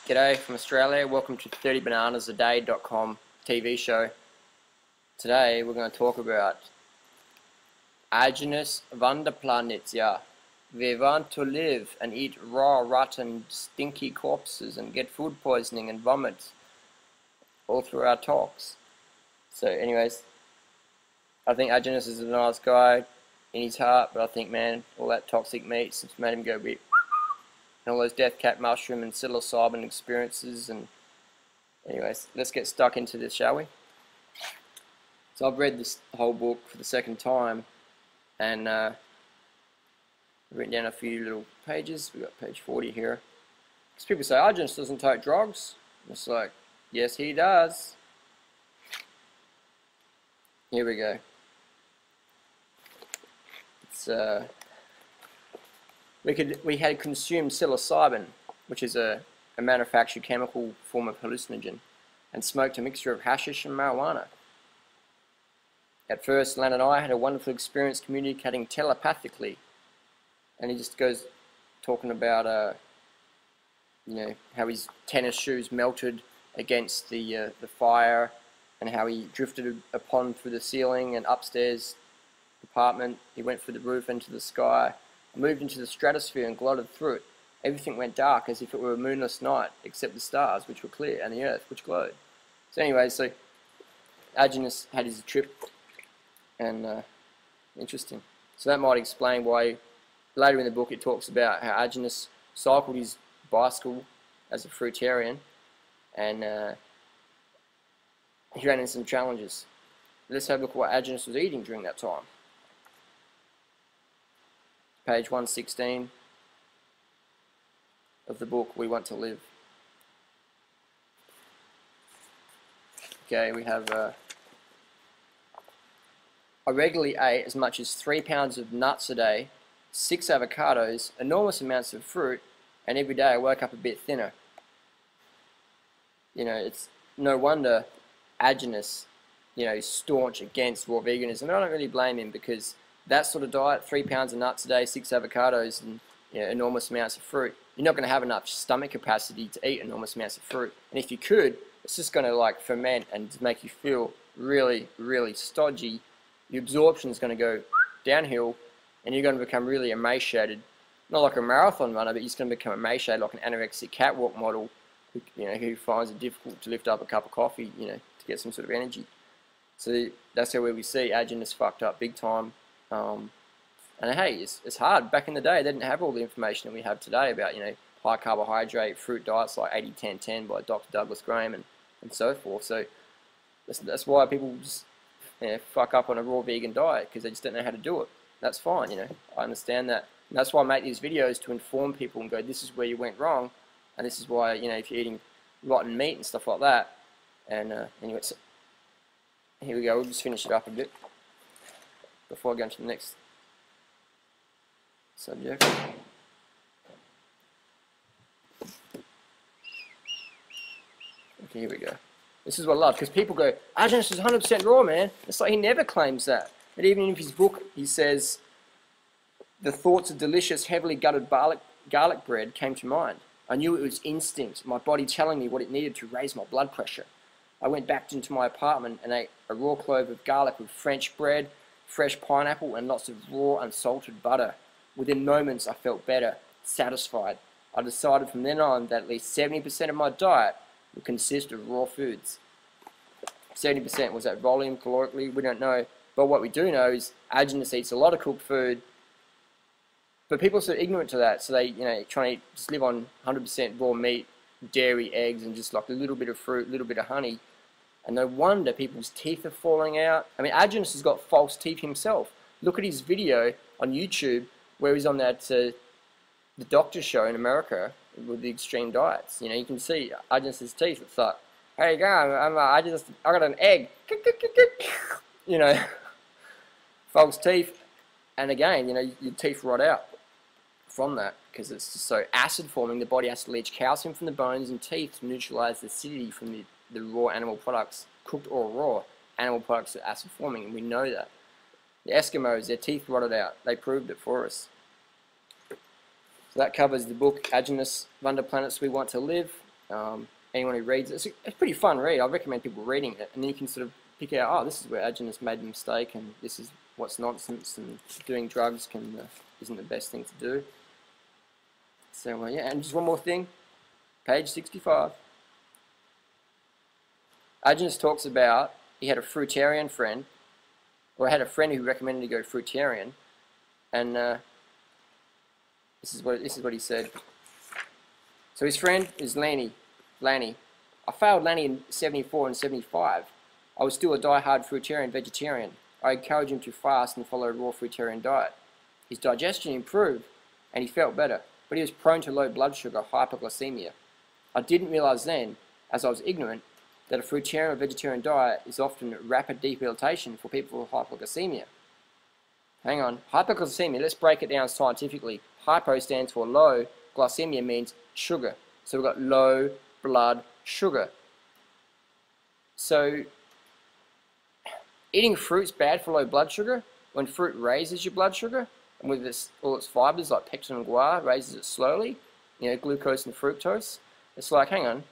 G'day from Australia. Welcome to 30bananasaday.com TV show. Today we're going to talk about Aajonus Vonderplanitz. We want to live and eat raw, rotten, stinky corpses and get food poisoning and vomit all through our talks. So anyways, I think Aajonus is a nice guy in his heart, but I think, man, all that toxic meat has made him go weird. And all those death cap mushroom and psilocybin experiences. And anyways, let's get stuck into this, shall we? So I've read this whole book for the second time, and written down a few little pages. We've got page 40 here. Because people say, Aajonus doesn't take drugs. It's like, yes, he does. Here we go. It's we had consumed psilocybin, which is a manufactured chemical form of hallucinogen, and smoked a mixture of hashish and marijuana. At first, Lan and I had a wonderful experience communicating telepathically, and he just goes talking about how his tennis shoes melted against the fire, and how he drifted upon through the ceiling and upstairs apartment. He went through the roof into the sky, moved into the stratosphere and glided through it. Everything went dark as if it were a moonless night, except the stars, which were clear, and the earth, which glowed. So anyway, so Aajonus had his trip, and interesting. So that might explain why later in the book it talks about how Aajonus cycled his bicycle as a fruitarian, and he ran into some challenges. Let's have a look at what Aajonus was eating during that time. Page 116 of the book We Want to Live. Okay, we have I regularly ate as much as 3 pounds of nuts a day, 6 avocados, enormous amounts of fruit, and every day I woke up a bit thinner. You know, it's no wonder Aajonus, is staunch against raw veganism. And I don't really blame him, because that sort of diet, 3 pounds of nuts a day, 6 avocados, and enormous amounts of fruit, you're not going to have enough stomach capacity to eat enormous amounts of fruit. And if you could, it's just going to like ferment and make you feel really, really stodgy. Your absorption is going to go downhill, and you're going to become really emaciated. Not like a marathon runner, but you're just going to become emaciated like an anorexic catwalk model, who finds it difficult to lift up a cup of coffee, to get some sort of energy. So that's where we see Aajonus fucked up big time. And hey, it's hard. Back in the day, they didn't have all the information that we have today about, high carbohydrate fruit diets like 80-10-10 by Dr. Douglas Graham and so forth. So that's why people just fuck up on a raw vegan diet, because they just don't know how to do it. That's fine, I understand that. And that's why I make these videos, to inform people and go, this is where you went wrong, and this is why, if you're eating rotten meat and stuff like that. And anyway, so here we go. We'll just finish it up a bit before I go into the next subject. Okay, here we go. This is what I love, because people go, Aajonus is 100% raw, man. It's like he never claims that. But even in his book, he says, the thoughts of delicious, heavily gutted garlic bread came to mind. I knew it was instinct, my body telling me what it needed to raise my blood pressure. I went back into my apartment and ate a raw clove of garlic with French bread, fresh pineapple, and lots of raw unsalted butter. Within moments I felt better, satisfied. I decided from then on that at least 70% of my diet would consist of raw foods. 70%, was that volume, calorically? We don't know. But what we do know is Aajonus eats a lot of cooked food, but people are so ignorant to that, so they try to just live on 100% raw meat, dairy, eggs, and just like a little bit of fruit, a little bit of honey. And no wonder people's teeth are falling out. I mean, Aajonus has got false teeth himself. Look at his video on YouTube where he's on that the doctor show in America with the extreme diets. You can see Aajonus's teeth. It's like, hey, go, I got an egg. False teeth. And again, your teeth rot out from that, because it's just so acid forming. The body has to leach calcium from the bones and teeth to neutralize the acidity from the raw animal products, cooked or raw. Animal products are acid forming, and we know that. The Eskimos, their teeth rotted out. They proved it for us. So that covers the book Aajonus Vonderplanitz We Want to Live. Anyone who reads it, it's a pretty fun read. I recommend people reading it, and then you can sort of pick out, oh, this is where Aajonus made a mistake, and this is what's nonsense, and doing drugs isn't the best thing to do. So yeah, and just one more thing, page 65. Aajonus talks about he had a fruitarian friend, or had a friend who recommended he go fruitarian, and this is what he said. So his friend is Lanny. I failed Lanny in 74 and 75. I was still a die-hard fruitarian vegetarian. I encouraged him to fast and follow a raw fruitarian diet. His digestion improved and he felt better, but he was prone to low blood sugar, hypoglycemia. I didn't realize then, as I was ignorant, that a fruitarian or vegetarian diet is often rapid debilitation for people with hypoglycemia. Hang on, hypoglycemia, let's break it down scientifically. Hypo stands for low, glycemia means sugar. So we've got low blood sugar. So eating fruit's bad for low blood sugar when fruit raises your blood sugar, and with all its fibers like pectin and guar raises it slowly, glucose and fructose. It's like, hang on,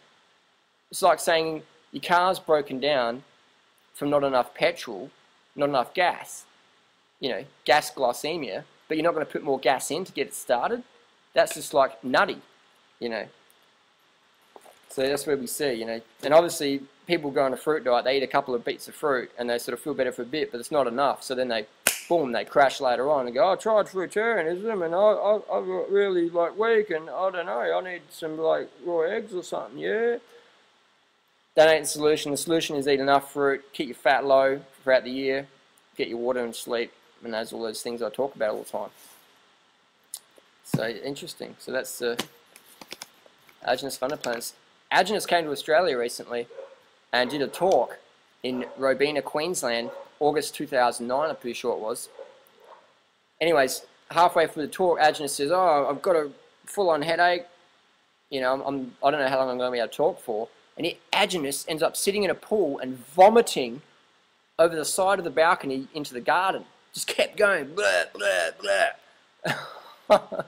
it's like saying your car's broken down from not enough petrol, not enough gas, gas glycemia, but you're not going to put more gas in to get it started. That's just like nutty, So that's where we see, and obviously people go on a fruit diet, they eat a couple of bits of fruit and they sort of feel better for a bit, but it's not enough. So then they crash later on and go, I tried fruitarianism and I got really weak and I don't know, I need some raw eggs or something, yeah. That ain't the solution. The solution is eat enough fruit, keep your fat low throughout the year, get your water and sleep, and those all those things I talk about all the time. So interesting. So that's Aajonus Vonderplanitz. Aajonus came to Australia recently and did a talk in Robina, Queensland, August 2009, I'm pretty sure it was. Anyways, halfway through the talk, Aajonus says, oh, I've got a full-on headache. I don't know how long I'm going to be able to talk for. And Aajonus ends up sitting in a pool and vomiting over the side of the balcony into the garden. Just kept going, blah, blah, blah.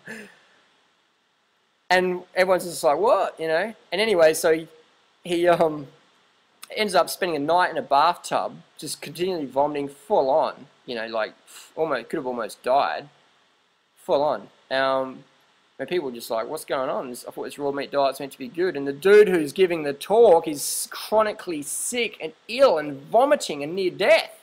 And everyone's just like, what, And anyway, so he ends up spending a night in a bathtub, just continually vomiting full on, could have almost died, full on. And people were just like, what's going on? I thought this raw meat diet's meant to be good. And the dude who's giving the talk is chronically sick and ill and vomiting and near death.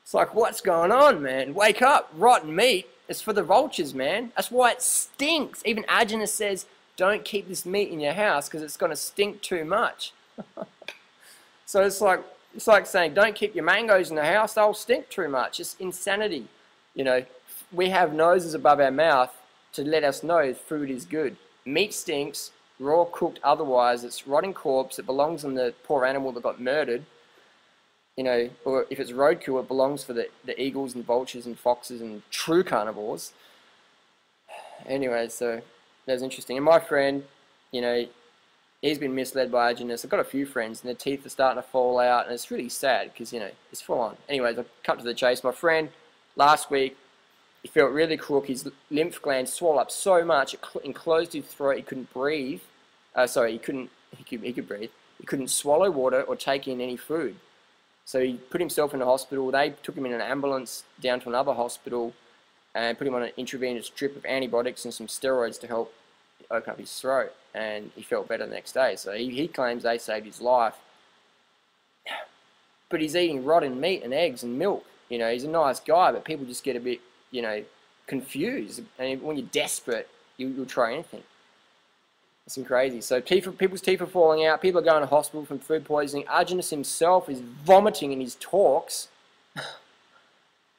It's like, what's going on, man? Wake up. Rotten meat is for the vultures, man. That's why it stinks. Even Aajonus says, don't keep this meat in your house because it's going to stink too much. So it's like saying, don't keep your mangoes in the house. They'll stink too much. It's insanity. We have noses above our mouth to let us know food is good. Meat stinks, raw, cooked, otherwise. It's rotting corpse. It belongs on the poor animal that got murdered. Or if it's roadkill, it belongs for the eagles and vultures and foxes and true carnivores. Anyway, so that's interesting. And my friend, he's been misled by Aajonus. I've got a few friends and their teeth are starting to fall out and it's really sad because, it's full on. Anyways, I'll cut to the chase. My friend, last week, he felt really crook. His lymph glands swelled up so much it enclosed his throat. He couldn't breathe. He could breathe. He couldn't swallow water or take in any food. So he put himself in a hospital. They took him in an ambulance down to another hospital and put him on an intravenous drip of antibiotics and some steroids to help open up his throat. And he felt better the next day. So he claims they saved his life. But he's eating rotten meat and eggs and milk. He's a nice guy, but people just get a bit, confused. And when you're desperate, you'll try anything. It's crazy. So people's teeth are falling out. People are going to hospital from food poisoning. Aajonus himself is vomiting in his talks.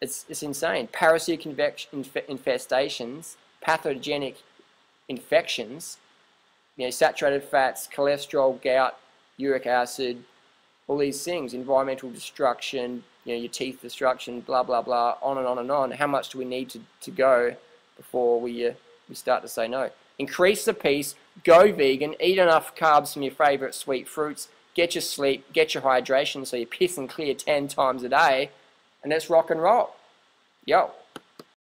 It's insane. Parasitic infestations, pathogenic infections, saturated fats, cholesterol, gout, uric acid, all these things, environmental destruction, your teeth destruction, blah, blah, blah, on and on and on. How much do we need to go before we start to say no? Increase the peace, go vegan, eat enough carbs from your favourite sweet fruits, get your sleep, get your hydration so you piss and clear 10 times a day, and let's rock and roll. Yo.